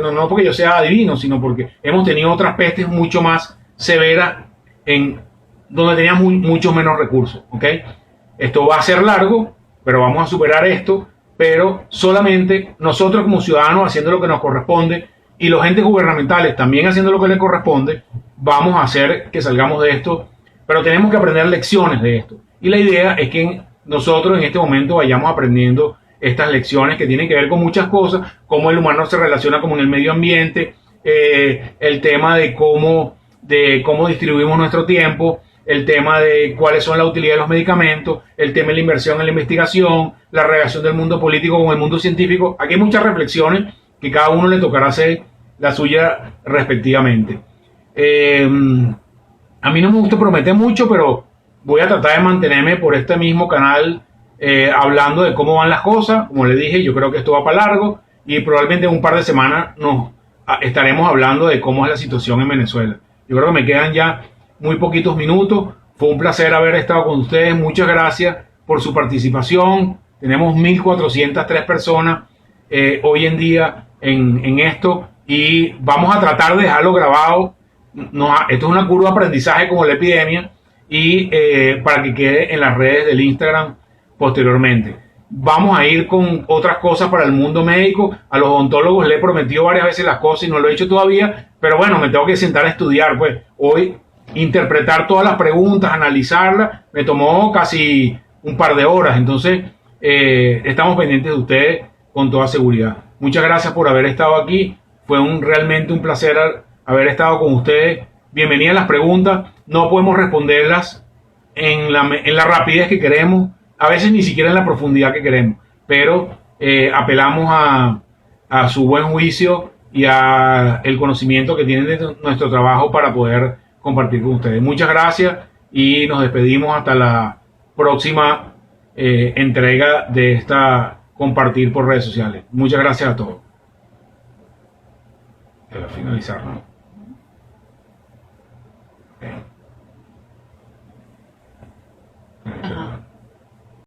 No porque yo sea adivino, sino porque hemos tenido otras pestes mucho más severas donde teníamos muchos menos recursos, ¿ok? Esto va a ser largo, pero vamos a superar esto, pero solamente nosotros como ciudadanos haciendo lo que nos corresponde y los entes gubernamentales también haciendo lo que les corresponde, vamos a hacer que salgamos de esto, pero tenemos que aprender lecciones de esto. Y la idea es que nosotros en este momento vayamos aprendiendo estas lecciones que tienen que ver con muchas cosas, cómo el humano se relaciona con el medio ambiente, el tema de cómo distribuimos nuestro tiempo, el tema de cuáles son la utilidad de los medicamentos, el tema de la inversión en la investigación, la relación del mundo político con el mundo científico. Aquí hay muchas reflexiones que cada uno le tocará hacer la suya respectivamente. A mí no me gusta prometer mucho, pero voy a tratar de mantenerme por este mismo canal hablando de cómo van las cosas. Como les dije, yo creo que esto va para largo y probablemente en un par de semanas estaremos hablando de cómo es la situación en Venezuela. Yo creo que me quedan ya muy poquitos minutos. Fue un placer haber estado con ustedes. Muchas gracias por su participación. Tenemos 1.403 personas hoy en día en esto y vamos a tratar de dejarlo grabado. Esto es una curva de aprendizaje como la epidemia y para que quede en las redes del Instagram posteriormente. Vamos a ir con otras cosas para el mundo médico. A los odontólogos les he prometido varias veces las cosas y no lo he hecho todavía, pero bueno, me tengo que sentar a estudiar. Pues hoy interpretar todas las preguntas, analizarlas, me tomó casi un par de horas. Entonces estamos pendientes de ustedes con toda seguridad. Muchas gracias por haber estado aquí. Fue realmente un placer haber estado con ustedes. Bienvenidas las preguntas. No podemos responderlas en la rapidez que queremos, a veces ni siquiera en la profundidad que queremos, pero apelamos a su buen juicio y a el conocimiento que tienen de nuestro trabajo para poder compartir con ustedes. Muchas gracias y nos despedimos hasta la próxima entrega de esta compartir por redes sociales. Muchas gracias a todos. Para finalizar, ¿no? Okay.